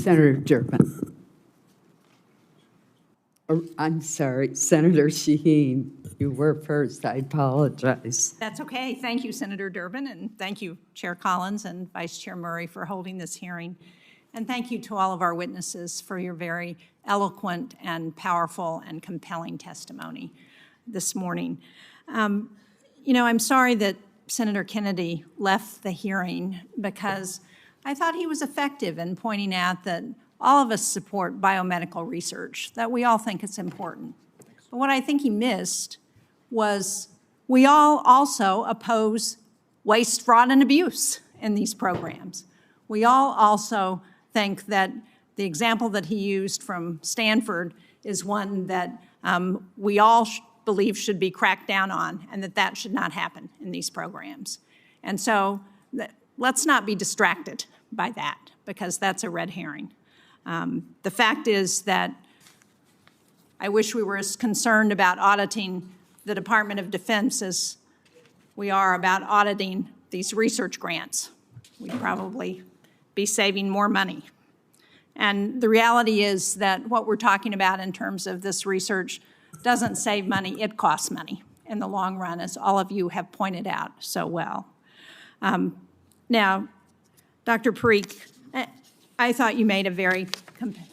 Senator Durbin. I'm sorry, Senator Shaheen, you were first. I apologize. That's okay. Thank you, Senator Durbin, and thank you, Chair Collins and Vice Chair Murray, for holding this hearing. And thank you to all of our witnesses for your very eloquent and powerful and compelling testimony this morning. You know, I'm sorry that Senator Kennedy left the hearing because I thought he was effective in pointing out that all of us support biomedical research, that we all think it's important. But what I think he missed was we all also oppose waste, fraud, and abuse in these programs. We all also think that the example that he used from Stanford is one that we all believe should be cracked down on, and that should not happen in these programs. And so let's not be distracted by that, because that's a red herring. The fact is that I wish we were as concerned about auditing the Department of Defense as we are about auditing these research grants. We'd probably be saving more money. And the reality is that what we're talking about in terms of this research doesn't save money, it costs money in the long run, as all of you have pointed out so well. Now, Dr. Parikh, I thought you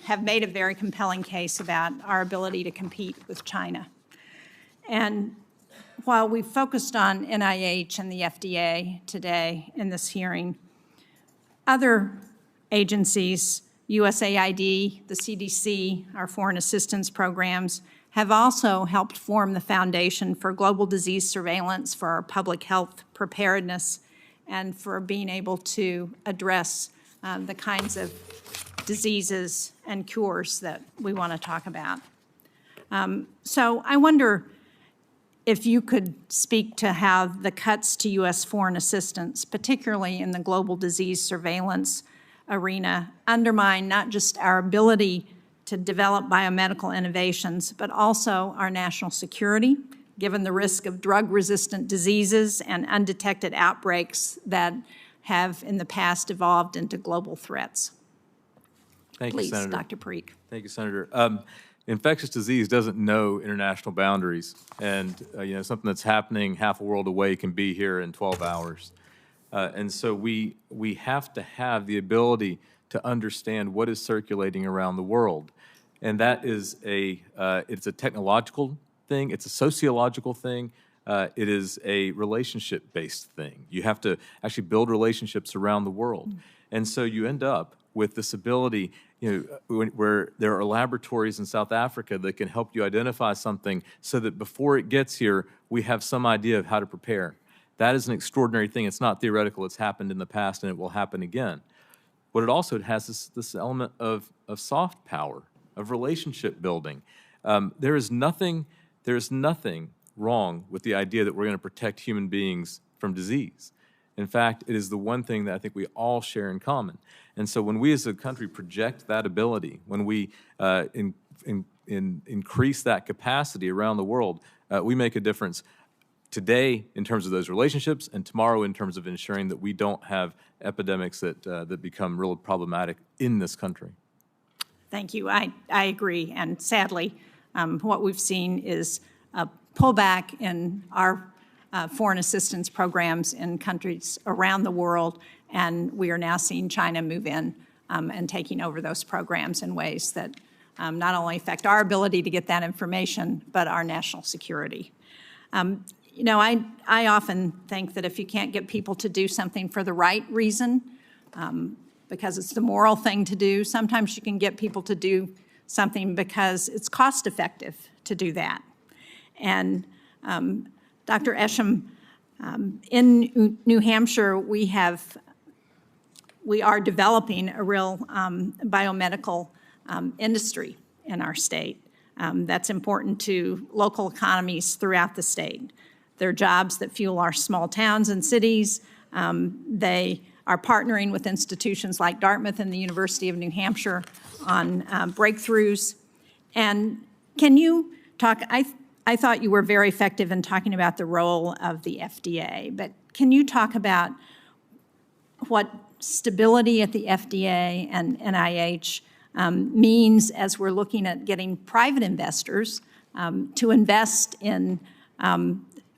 have made a very compelling case about our ability to compete with China. And while we've focused on NIH and the FDA today in this hearing, other agencies, USAID, the CDC, our foreign assistance programs, have also helped form the foundation for global disease surveillance, for our public health preparedness, and for being able to address the kinds of diseases and cures that we want to talk about. So I wonder if you could speak to how the cuts to U.S. foreign assistance, particularly in the global disease surveillance arena, undermine not just our ability to develop biomedical innovations, but also our national security, given the risk of drug-resistant diseases and undetected outbreaks that have in the past evolved into global threats. Thank you, Senator. Please, Dr. Parikh. Thank you, Senator. Infectious disease doesn't know international boundaries, and you know, something that's happening half a world away can be here in 12 hours. And so we have to have the ability to understand what is circulating around the world. And that is it's a technological thing, it's a sociological thing, it is a relationship-based thing. You have to actually build relationships around the world. And so you end up with this ability, you know, where there are laboratories in South Africa that can help you identify something so that before it gets here, we have some idea of how to prepare. That is an extraordinary thing. It's not theoretical. It's happened in the past, and it will happen again. What it also has this element of soft power, of relationship building. There is nothing wrong with the idea that we're going to protect human beings from disease. In fact, it is the one thing that I think we all share in common. And so when we as a country project that ability, when we increase that capacity around the world, we make a difference today in terms of those relationships, and tomorrow in terms of ensuring that we don't have epidemics that become real problematic in this country. Thank you. I agree. And sadly, what we've seen is a pullback in our foreign assistance programs in countries around the world, and we are now seeing China move in and taking over those programs in ways that not only affect our ability to get that information, but our national security. You know, I often think that if you can't get people to do something for the right reason, because it's the moral thing to do, sometimes you can get people to do something because it's cost effective to do that. And Dr. Esham, in New Hampshire, we are developing a real biomedical industry in our state. That's important to local economies throughout the state. They're jobs that fuel our small towns and cities. They are partnering with institutions like Dartmouth and the University of New Hampshire on breakthroughs. And can you talk, I thought you were very effective in talking about the role of the FDA, but can you talk about what stability at the FDA and NIH means, as we're looking at getting private investors to invest in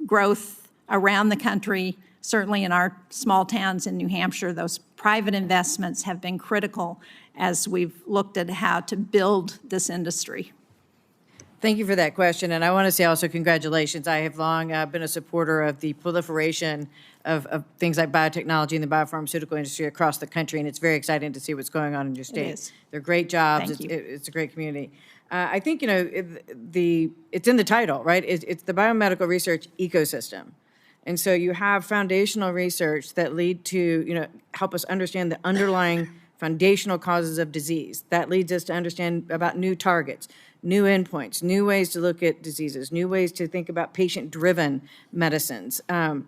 growth around the country, certainly in our small towns in New Hampshire, those private investments have been critical as we've looked at how to build this industry. Thank you for that question, and I want to say also congratulations. I have long been a supporter of the proliferation of things like biotechnology in the biopharmaceutical industry across the country, and it's very exciting to see what's going on in your state. is. They're great jobs. Thank you. It's a great community. I think, you know, it's in the title, right? It's the biomedical research ecosystem. And so you have foundational research that lead to, you know, help us understand the underlying foundational causes of disease. That leads us to understand about new targets, new endpoints, new ways to look at diseases, new ways to think about patient-driven medicines. And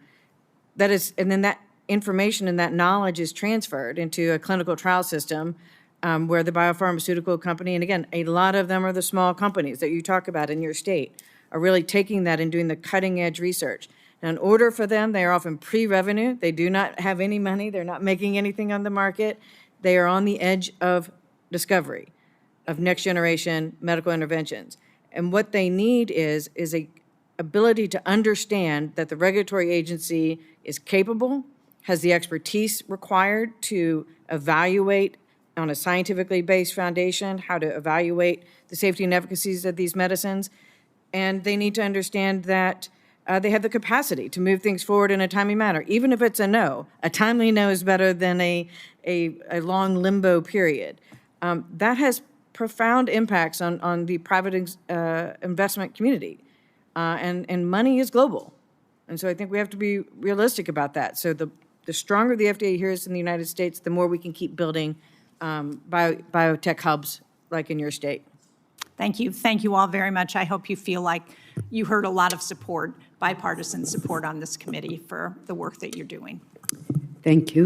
then that information and that knowledge is transferred into a clinical trial system where the biopharmaceutical company, and again, a lot of them are the small companies that you talk about in your state, are really taking that and doing the cutting-edge research. Now, in order for them, they are often pre-revenue. They do not have any money. They're not making anything on the market. They are on the edge of discovery, of next-generation medical interventions. And what they need is a ability to understand that the regulatory agency is capable, has the expertise required to evaluate on a scientifically based foundation how to evaluate the safety and efficacies of these medicines. And they need to understand that they have the capacity to move things forward in a timely manner, even if it's a no. A timely no is better than a long limbo period. That has profound impacts on the private investment community. And money is global. And so I think we have to be realistic about that. So the stronger the FDA here is in the United States, the more we can keep building biotech hubs like in your state. Thank you. Thank you all very much. I hope you feel like you heard a lot of support, bipartisan support on this committee for the work that you're doing. Thank you.